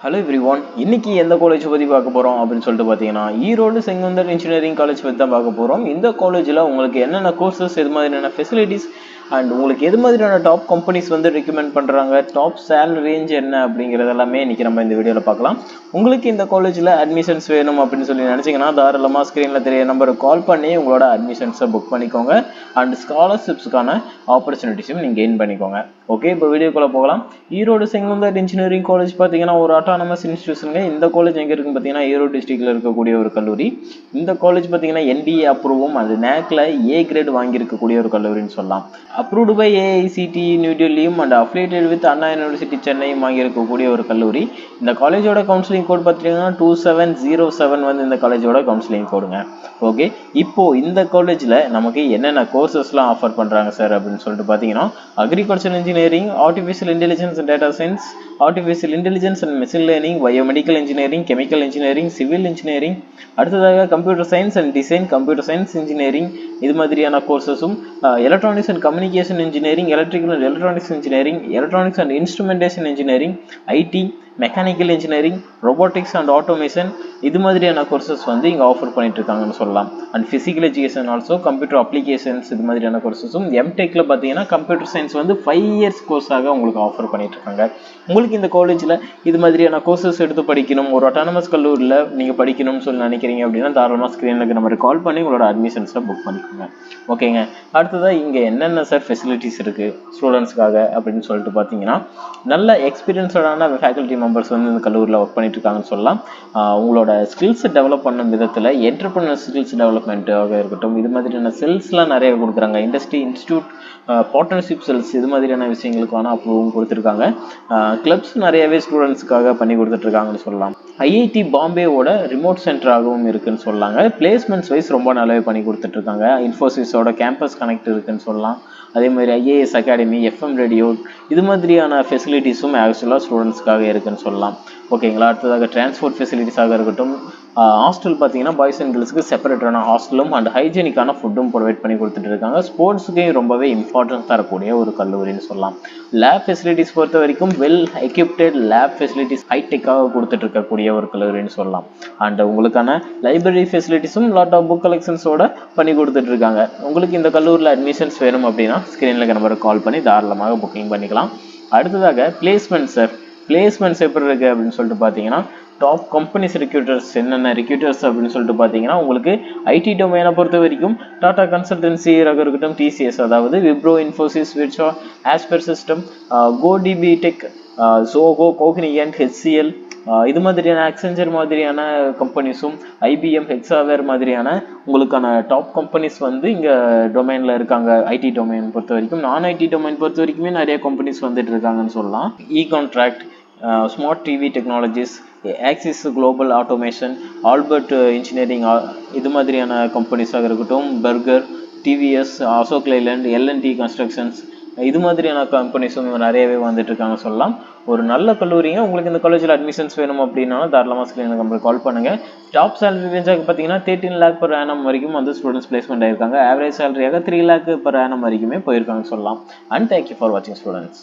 Hello everyone. இன்னைக்கு எந்த college பத்தி பார்க்க போறோம் அப்படின்னு சொல்லிட்டு பாத்தீங்கன்னா ஈரோடு செங்குந்தர் இன்ஜினியரிங் காலேஜ் பத்தி தான் பார்க்க போறோம். இந்த காலேஜ்ல உங்களுக்கு என்னென்ன கோர்சஸ், எது மாதிரியான ஃபெசிலிட்டிஸ் அண்ட் உங்களுக்கு எது மாதிரியான டாப் கம்பெனிஸ் வந்து ரெக்கமெண்ட் பண்றாங்க, டாப் சேலரி ரேஞ்ச் என்ன அப்படிங்கறது எல்லாமே இன்னைக்கு நம்ம இந்த வீடியோல பார்க்கலாம். உங்களுக்கு இந்த காலேஜ்ல அட்மிஷன்ஸ் வேணும் அப்படின்னு சொல்லி நினைச்சீங்கன்னா தாராளமா ஸ்கிரீன்ல தெரிய நம்பருக்கு கால் பண்ணி உங்களோட அட்மிஷன்ஸை புக் பண்ணிக்கோங்க அண்ட் ஸ்காலர்ஷிப்ஸ்க்கான ஆப்பர்ச்சுனிட்டிஸும் நீங்க கெயின் பண்ணிக்கோங்க. ஓகே, இப்போ வீடியோக்குள்ள போகலாம். ஈரோடு செங்குந்தர் இன்ஜினியரிங் காலேஜ் பார்த்தீங்கன்னா ஒரு அட்டானமஸ் இன்ஸ்டிடியூஷனுங்க. இந்த காலேஜ் எங்கே இருக்குன்னு பார்த்தீங்கன்னா ஈரோடு டிஸ்ட்ரிக்ட்ல இருக்கக்கூடிய ஒரு கல்லூரி. இந்த காலேஜ் பார்த்தீங்கன்னா NBA அப்ரூவும் அது NACல A கிரேட் வாங்கியிருக்கக்கூடிய ஒரு கல்லூரின்னு சொல்லலாம். அப்ரூவ்டு பை AICTE நியூ டெல்லியும் and affiliated with Anna university சென்னையும் வாங்கியிருக்கக்கூடிய ஒரு கல்லூரி. இந்த காலேஜோட கவுன்சிலிங் கோட் பார்த்தீங்கன்னா 2707 வந்து இந்த காலேஜோட கவுன்சிலிங் கோடுங்க. ஓகே, இப்போ இந்த காலேஜ்ல நமக்கு என்னென்ன கோர்சஸ்லாம் ஆஃபர் பண்றாங்க சார் அப்படின்னு சொல்லிட்டு பார்த்தீங்கன்னா agriculture engineering, artificial intelligence and data science, artificial intelligence and machine learning, biomedical engineering, chemical engineering, civil engineering, அடுத்ததாக computer science and design, computer science engineering, இது மாதிரியான கோர்சஸும், electronics and communication engineering, electrical and electronics engineering, electronics and instrumentation engineering, IT, mechanical engineering, robotics and automation, இது மாதிரியான courses வந்து இங்கே offer பண்ணிட்டு இருக்காங்கன்னு சொல்லலாம். And physical education also, computer applications, இது மாதிரியான கோர்சஸும். எம்டெக்ல பார்த்தீங்கன்னா கம்ப்யூட்டர் சயின்ஸ் வந்து 5 இயர்ஸ் கோர்ஸாக உங்களுக்கு ஆஃபர் பண்ணிட்டு இருக்காங்க. உங்களுக்கு இந்த காலேஜில் இது மாதிரியான கோர்சஸ் எடுத்து படிக்கணும், ஒரு அட்டானமஸ் கல்லூரியில் நீங்கள் படிக்கணும்னு சொல்லி நினைக்கிறீங்க அப்படின்னா தாராளமாக ஸ்க்ரீனுக்கு நம்பருக்கு கால் பண்ணி உங்களோட அட்மிஷன்ஸை புக் பண்ணிக்கோங்க. ஓகேங்க, அடுத்ததாக இங்கே என்னென்ன சார் ஃபெசிலிட்டிஸ் இருக்குது ஸ்டூடெண்ட்ஸ்க்காக அப்படின்னு சொல்லிட்டு பார்த்தீங்கன்னா நல்ல எக்ஸ்பீரியன்ஸான ஃபேக்கல்ட்டி மெம்பர்ஸ் வந்து இந்த கல்லூரியில் ஒர்க் பண்ணிட்டு இருக்காங்கன்னு சொல்லலாம். உங்களோட ஸ்கில்ஸை டெவலப் பண்ண விதத்தில் என்டர்பிரினர் ஸ்கில்ஸ் டெவலப்மெண்ட்டாக இருக்கட்டும், இது மாதிரியான செல்ஸ்லாம் நிறைய கொடுக்குறாங்க. இண்டஸ்ட்ரி இன்ஸ்டியூட் பார்ட்னர்ஷிப் செல்ஸ், இது மாதிரியான விஷயங்களுக்கான அப்ரூவும் கொடுத்துருக்காங்க. கிளப்ஸ் நிறையவே ஸ்டூடெண்ட்ஸ்க்காக பண்ணி கொடுத்துட்ருக்காங்கன்னு சொல்லலாம். IIT பாம்பேவோட ரிமோட் சென்டராகவும் இருக்குன்னு சொல்லாங்க. பிளேஸ்மெண்ட்ஸ் வைஸ் ரொம்ப நல்லாவே பண்ணி கொடுத்துட்ருக்காங்க. இன்ஃபோசிஸோட கேம்பஸ் கனெக்ட் இருக்குன்னு சொல்லலாம். அதே மாதிரி IAS அகாடமி, FM ரேடியோ, இது மாதிரியான ஃபெசிலிட்டிஸும் ஆக்சுவலாக ஸ்டூடெண்ட்ஸ்க்காக இருக்குன்னு சொல்லலாம். ஓகேங்களா, அடுத்ததாக டிரான்ஸ்போர்ட் ஃபெசிலிட்டிஸாக இருக்கட்டும், ஹாஸ்டல் பார்த்தீங்கன்னா பாய்ஸ் அண்ட் கேர்ள்ஸுக்கு செப்பரேட்டான ஹாஸ்டலும் அண்ட் ஹைஜீனிக்கான ஃபுட்டும் ப்ரொவைட் பண்ணி கொடுத்துட்டு இருக்காங்க. ஸ்போர்ட்ஸுக்கு ரொம்பவே இம்பார்ட்டன்ஸ் தரக்கூடிய ஒரு கல்லூரின்னு சொல்லலாம். லேப் ஃபெசிலிட்டிஸ் பொறுத்த வரைக்கும் வெல் எக்யூப்டட் லேப் ஃபெசிலிட்டிஸ் ஹைடெக்காக கொடுத்துட்டு இருக்கக்கூடிய ஒரு கல்லூரின்னு சொல்லலாம். அண்ட் உங்களுக்கான லைப்ரரி ஃபெசிலிட்டிஸும் லாட் ஆஃப் புக் கலெக்ஷன்ஸோட பண்ணி கொடுத்துட்டு இருக்காங்க. உங்களுக்கு இந்த கல்லூரியில் அட்மிஷன்ஸ் வேணும் அப்படின்னா ஸ்க்ரீனில் நம்பருக்கு கால் பண்ணி தாராளமாக புக்கிங் பண்ணிக்கலாம். அடுத்ததாக பிளேஸ்மெண்ட் சார், பிளேஸ்மெண்ட்ஸ் எப்படி இருக்குது அப்படின்னு சொல்லிட்டு பார்த்தீங்கன்னா டாப் கம்பெனிஸ் ரெக்ரூட்டர்ஸ் என்னென்ன ரெக்ரூட்டர்ஸ் அப்படின்னு சொல்லிட்டு பார்த்தீங்கன்னா உங்களுக்கு ஐடி டொமைனை பொறுத்த வரைக்கும் டாடா கன்சல்டன்சியாக இருக்கட்டும், TCS அதாவது விப்ரோ, இன்ஃபோசிஸ், விர்ச்சா, ஆஸ்பர் சிஸ்டம், கோடிபி டெக், சோகோ, கோக்னியன்ட், HCL, இது மாதிரியான அக்சென்சர் மாதிரியான கம்பெனிஸும், IBM, ஹெக்ஸாவேர் மாதிரியான உங்களுக்கான டாப் கம்பெனிஸ் வந்து இங்கே டொமைனில் இருக்காங்க. ஐடி டொமைன் பொறுத்த வரைக்கும், நான் ஐடி டொமைன் பொறுத்த வரைக்குமே நிறைய கம்பெனிஸ் வந்துட்டு இருக்காங்கன்னு சொல்லலாம். Contract, smart TV technologies, axis global automation, Albert engineering, இது மாதிரியான கம்பெனிஸாக இருக்கட்டும், burger, TVS, Ashok Leyland, LNT constructions, இது மாதிரியான கம்பெனிஸும் நிறையவே வந்துட்டு இருக்காங்க சொல்லலாம். ஒரு நல்ல கல்லூரிங்க. உங்களுக்கு இந்த காலேஜில் அட்மிஷன்ஸ் வேணும் அப்படின்னா தாராளமாக ஸ்க்ரீனுக்கு நம்பருக்கு கால் பண்ணுங்க. டாப் சேலரி ரேஞ்சாக பார்த்தீங்கன்னா 13 lakh per annum வரைக்கும் வந்து ஸ்டூடெண்ட்ஸ் பிளேஸ்மெண்ட் ஆயிருக்காங்க. ஆவரேஜ் சேலரியாக 3 lakh per annum வரைக்குமே போயிருக்காங்க சொல்லலாம். அண்ட் தேங்க்யூ ஃபார் வாட்சிங் ஸ்டூடெண்ட்ஸ்.